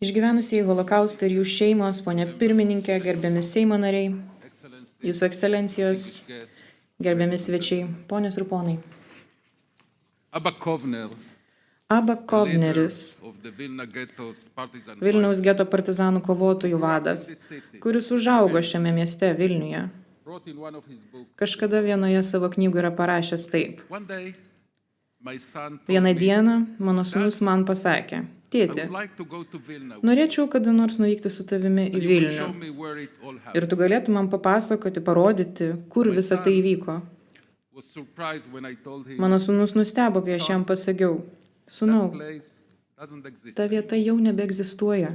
Išgyvenusieji holokaustą ir jų šeimos, ponė pirmininkė, gerbiami Seimo nariai, Jūsų ekscelencijos, gerbiami svečiai, ponės ir ponai. Abba Kovneris, Vilniaus geto partizanų kovotojų vadas, kuris užaugo šiame mieste Vilniuje, kažkada vienoje savo knygų yra parašęs taip. Vieną dieną mano sūnus man pasakė: tėti, norėčiau kada nors nuvykti su tavimi į Vilnių ir tu galėtum man papasakoti, parodyti, kur visa tai įvyko. Mano sūnus nustebo, kai aš jam pasakiau: sūnau, ta vieta jau nebeegzistuoja.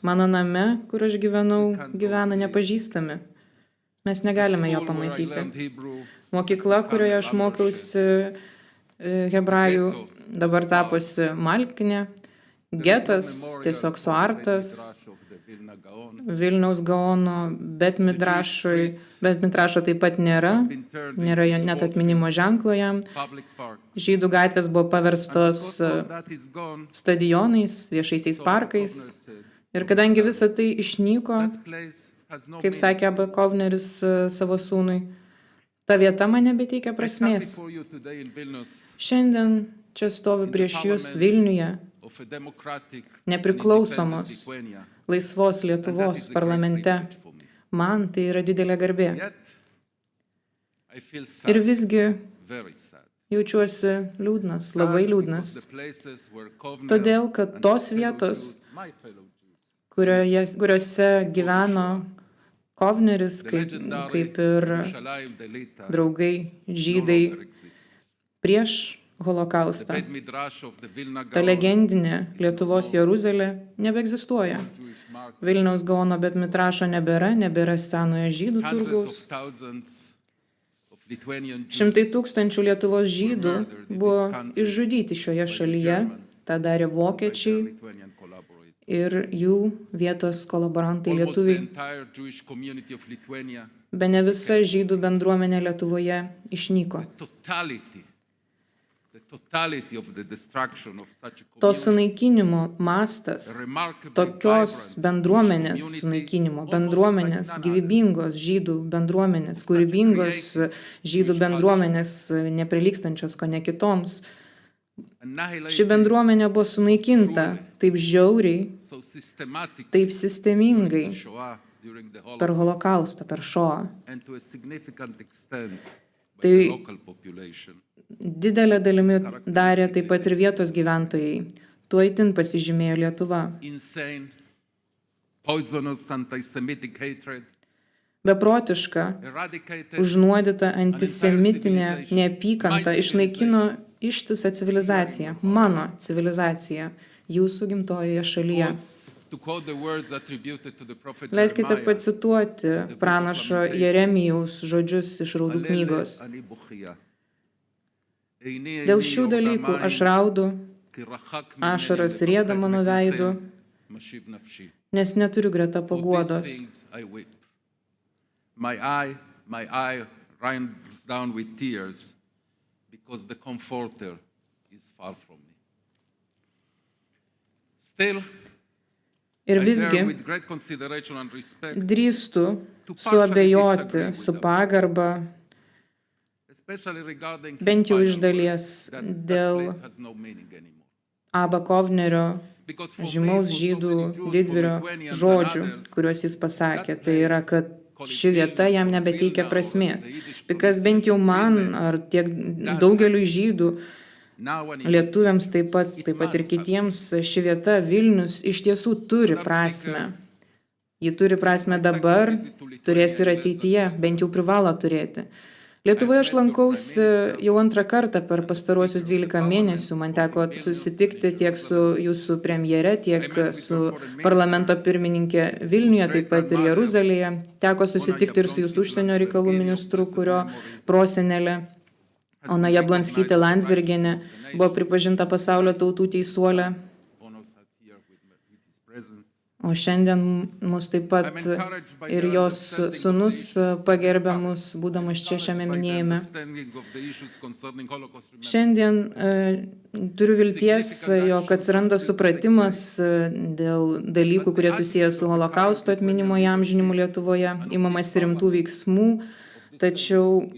Mano name, kur aš gyvenau, gyvena nepažįstami. Mes negalime jo pamatyti. Mokykla, kurioje aš mokiausi hebrajų, dabar tapusi Malkinė. Getas tiesiog suartas. Vilniaus Gaono, bet Midrašo taip pat nėra jo net atminimo ženklo jam. Žydų gatvės buvo paverstos stadionais, viešaisiais parkais. Ir kadangi visa tai išnyko, kaip sakė Abba Kovneris savo sūnui, ta vieta man nebeteikia prasmės. Šiandien čia stoviu prieš jūs Vilniuje, nepriklausomos, laisvos Lietuvos parlamente. Man tai yra didelė garbė. Ir visgi jaučiuosi liūdnas, labai liūdnas. Todėl, kad tos vietos, kuriuose gyveno Kovneris, kaip ir draugai žydai prieš holokaustą, ta legendinė Lietuvos Jeruzalė nebeegzistuoja. Vilniaus Gaono bet Midrašo nebėra senojo žydų turgaus. Šimtai tūkstančių Lietuvos žydų buvo išžudyti šioje šalyje, tą darė vokiečiai ir jų vietos kolaborantai lietuviai. Bene visa žydų bendruomenė Lietuvoje išnyko. To sunaikinimo mastas, tokios bendruomenės sunaikinimo, bendruomenės, gyvybingos žydų bendruomenės, kūrybingos žydų bendruomenės, neprilygstančios ko ne kitoms. Ši bendruomenė buvo sunaikinta taip žiauriai, taip sistemingai per holokaustą, per šoą. Tai didelė dalimi darė taip pat ir vietos gyventojai. Tuo itin pasižymėjo Lietuva. Beprotiška, užnuodyta antisemitinė neapykanta išnaikino ištisą civilizaciją, mano civilizaciją, jūsų gimtojoje šalyje. Leiskite pacituoti pranašo Jeremijaus žodžius iš Raudų knygos. Dėl šių dalykų aš raudu, ašaros rieda mano veidu, nes neturiu greta paguodos. My eye runs down with tears because the comforter is far from me. Still, ir visgi drįstu suabejoti su pagarba, bent jau iš dalies dėl Abba Kovnerio, žymaus žydų didvyrio žodžių, kuriuos jis pasakė. Tai yra, kad ši vieta jam nebeteikia prasmės. Because bent jau man ar tiek daugeliui žydų, lietuviams taip pat ir kitiems, ši vieta Vilnius iš tiesų turi prasmę. Ji turi prasmę dabar, turės ir ateityje, bent jau privalo turėti. Lietuvoje aš lankausi jau antrą kartą per pastaruosius 12 mėnesių. Man teko susitikti tiek su jūsų premjere, tiek su parlamento pirmininkė Vilniuje, taip pat ir Jeruzalėje. Teko susitikti ir su jūsų užsienio reikalų ministru, kurio prosenelė Ona Jablonskytė Landsbergienė buvo pripažinta pasaulio tautų teisuolė. O šiandien mus taip pat ir jos sūnus pagerbė mus, būdamas čia šiame minėjime. Šiandien turiu vilties, jog atsiranda supratimas dėl dalykų, kurie susiję su holokausto atminimo įamžinimu Lietuvoje, imamas rimtų veiksmų, tačiau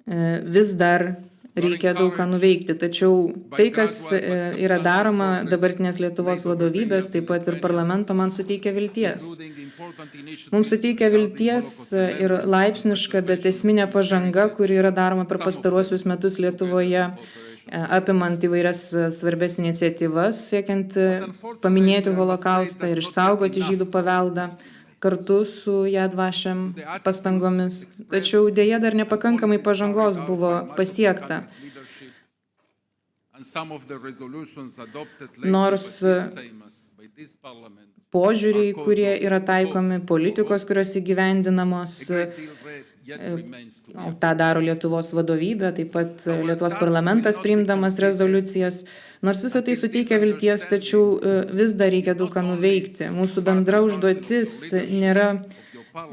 vis dar reikia daug ką nuveikti. Tačiau tai, kas yra daroma dabartinės Lietuvos vadovybės, taip pat ir parlamento, man suteikia vilties. Mums suteikia vilties ir laipsniška, bet esminė pažanga, kuri yra daroma per pastaruosius metus Lietuvoje, apimant įvairias svarbes iniciatyvas, siekiant paminėti holokaustą ir išsaugoti žydų paveldą kartu su Yad Vashem pastangomis. Tačiau dėja dar nepakankamai pažangos buvo pasiekta. Nors požiūriai, kurie yra taikomi, politikos, kurios įgyvendinamos, tą daro Lietuvos vadovybė, taip pat Lietuvos parlamentas priimdamas rezoliucijas. Nors visą tai suteikia vilties, tačiau vis dar reikia daug ką nuveikti. Mūsų bendra užduotis nėra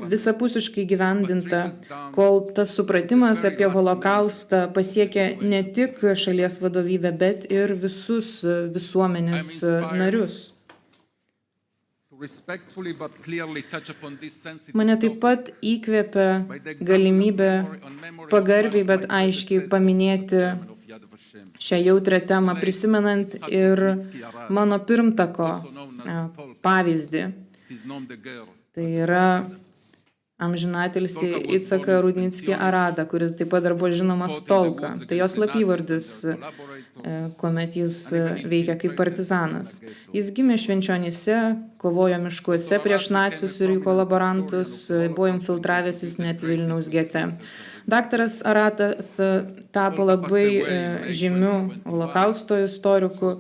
visapusiškai gyvendinta, kol tas supratimas apie holokaustą pasiekia ne tik šalies vadovybę, bet ir visus visuomenės narius. Mane taip pat įkvėpia galimybė pagarbiai, bet aiškiai paminėti šią jautrią temą, prisimenant ir mano pirmtako pavyzdį. Tai yra amžinatilsį Icaką Rudnickį Aradą, kuris taip pat dar buvo žinomas Tolka. Tai jos slapyvardis, kuomet jis veikia kaip partizanas. Jis gimė Švenčionyse, kovojo miškuose prieš nacius ir jų kolaborantus, buvo infiltravęsis net Vilniaus gete. Daktaras Aratas tapo labai žymiu holokausto istoriku,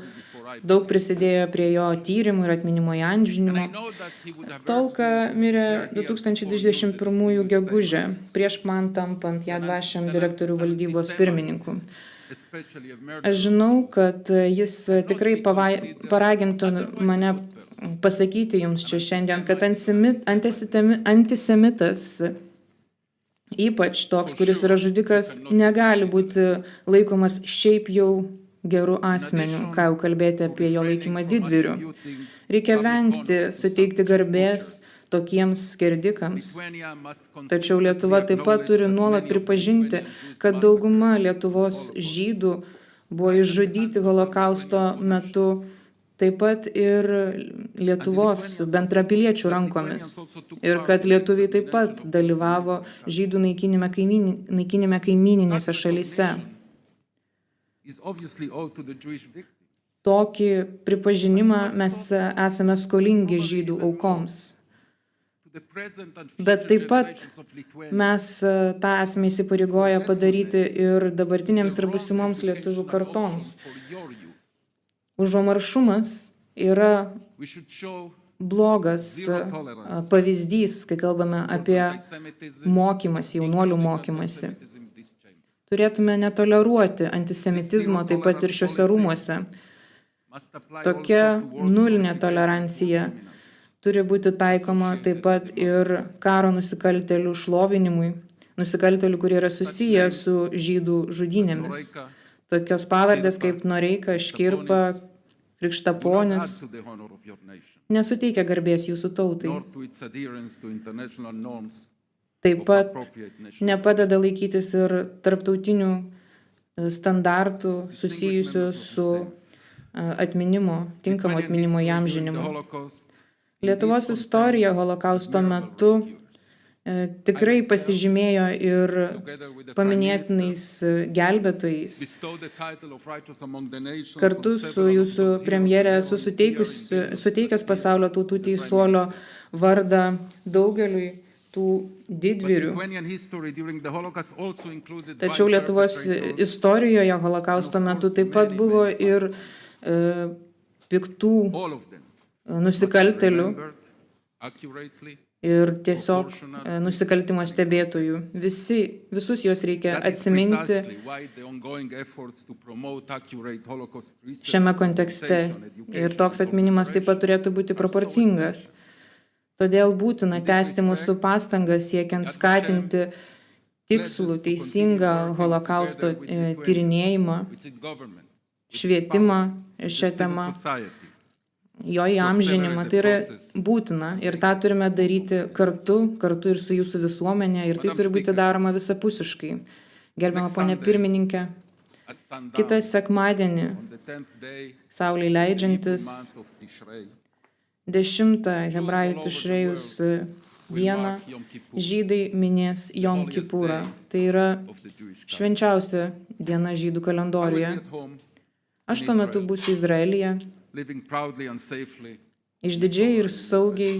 daug prisidėjo prie jo tyrimų ir atminimo įamžinimo. Tolka mirė 2021 gegužę, prieš man tampant Yad Vashem direktorių valdybos pirmininku. Aš žinau, kad jis tikrai paragintų mane pasakyti jums čia šiandien, kad antisemitas, ypač toks, kuris yra žudikas, negali būti laikomas šiaip jau gerų asmenių, ką jau kalbėti apie jo laikymą didvyriu. Reikia vengti suteikti garbės tokiems skerdikams. Tačiau Lietuva taip pat turi nuolat pripažinti, kad dauguma Lietuvos žydų buvo išžudyti holokausto metu, taip pat ir Lietuvos bendrapiliečių rankomis. Ir kad lietuviai taip pat dalyvavo žydų naikinime kaimyninėse šalyse. Tokį pripažinimą mes esame skolingi žydų aukoms. Bet taip pat mes tą esame įsipareigoję padaryti ir dabartinėms ir būsimoms lietuvių kartoms. Užuomaršumas yra blogas pavyzdys, kai kalbame apie mokymąsi, jaunuolių mokymąsi. Turėtume netoleruoti antisemitizmo taip pat ir šiuose rūmuose. Tokia nulinė tolerancija turi būti taikoma taip pat ir karo nusikaltėlių šlovinimui, nusikaltėlių, kurie yra susiję su žydų žudynėmis. Tokios pavardės kaip Noreika, Škirpa, Krikštaponis nesuteikia garbės jūsų tautai. Taip pat nepadeda laikytis ir tarptautinių standartų susijusių su atminimo, tinkamo atminimo įamžinimu. Lietuvos istorija holokausto metu tikrai pasižymėjo ir paminėtinais gelbėtojais. Kartu su jūsų premjere esu suteikęs pasaulio tautų teisuolio vardą daugeliui tų didvyrių. Tačiau Lietuvos istorijoje holokausto metu taip pat buvo ir piktų nusikaltėlių ir tiesiog nusikaltimo stebėtojų. Visus juos reikia atsiminti šiame kontekste Ir toks atminimas taip pat turėtų būti proporcingas. Todėl būtina tęsti mūsų pastangas siekiant skatinti tikslų, teisingą holokausto tyrinėjimą, švietimą šią temą, jo įamžinimą. Tai yra būtina ir tą turime daryti kartu ir su jūsų visuomenė ir tai turi būti daroma visapusiškai. Gerbiama ponia pirmininkė, kitą sekmadienį, saulei leidžiantis, 10 hebrajų tišrėjus dieną, žydai minės Jom Kipurą. Tai yra švenčiausia diena žydų kalendoriuje. Aš tuo metu būsiu Izraelyje, išdidžiai ir saugiai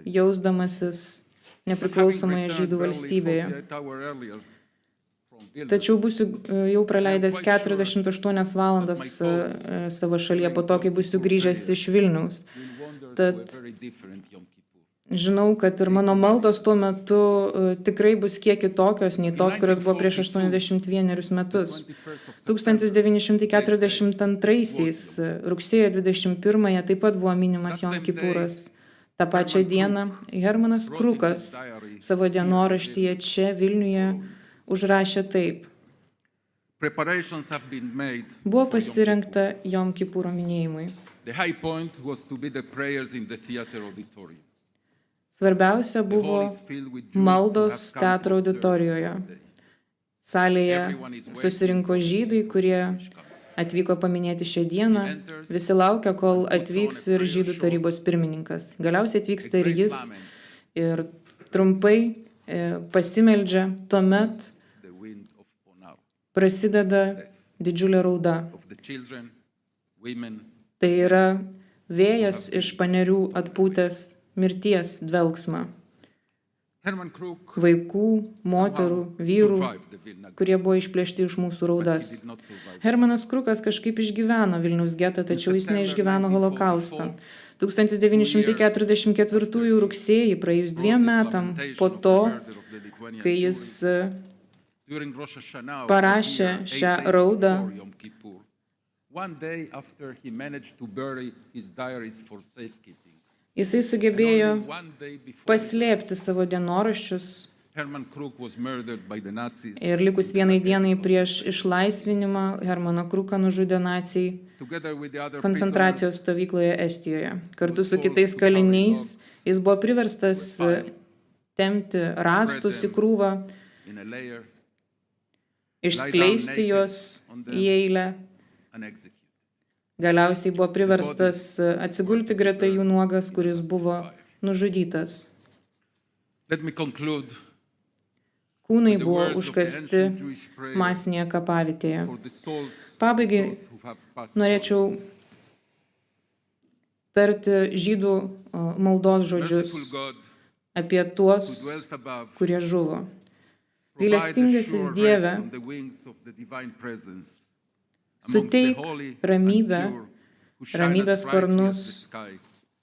jausdamasis nepriklausomoje žydų valstybėje. Tačiau būsiu jau praleidęs 48 valandas savo šalyje po to, kai būsiu grįžęs iš Vilniaus. Tad žinau, kad ir mano maldos tuo metu tikrai bus kiek kitokios nei tos, kurios buvo prieš 81 metus. 1942 rugsėjo 21 taip pat buvo minimas Jom Kipuras. Ta pačią dieną Hermanas Krukas savo dienoraštyje čia Vilniuje užrašė taip. Buvo pasirengta Jom Kipuro minėjimui. Svarbiausia buvo maldos teatro auditorijoje. Salėje susirinko žydai, kurie atvyko paminėti šią dieną. Visi laukia, kol atvyks ir žydų tarybos pirmininkas. Galiausiai atvyksta ir jis ir trumpai pasimeldžia. Tuomet prasideda didžiulė rauda. Tai yra vėjas iš panerių atpūtęs mirties dvelksmą. Vaikų, moterų, vyrų, kurie buvo išplėšti iš mūsų raudas. Hermanas Krukas kažkaip išgyveno Vilniaus getą, tačiau jis neišgyveno holokaustą. 1944 rugsėjį, praėjus 2 metam po to, kai jis parašė šią raudą, jisai sugebėjo paslėpti savo dienoraščius ir likus vienai dienai prieš išlaisvinimą Hermaną Kruką nužudė naciai koncentracijos stovykloje Estijoje. Kartu su kitais kaliniais jis buvo priverstas tempti rąstus į krūvą, išskleisti juos į eilę. Galiausiai buvo priverstas atsigulti greta jų nuogas, kuris buvo nužudytas. Kūnai buvo užkasti masinėje kapavietėje. Pabaigai norėčiau tarti žydų maldos žodžius apie tuos, kurie žuvo. Gailestingasis Dieve, suteik ramybės sparnus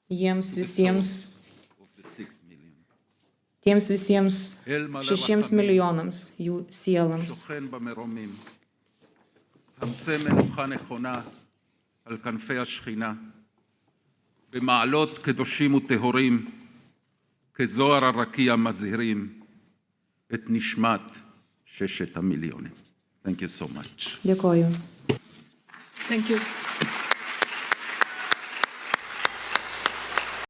jiems visiems, tiems visiems 6 milijonams jų sielams. במעלות קדושים וטהורים, כזוהר הרקיע מזהירים את נשמת 6 מיליונים. Thank you so much. Dėkoju. Thank you.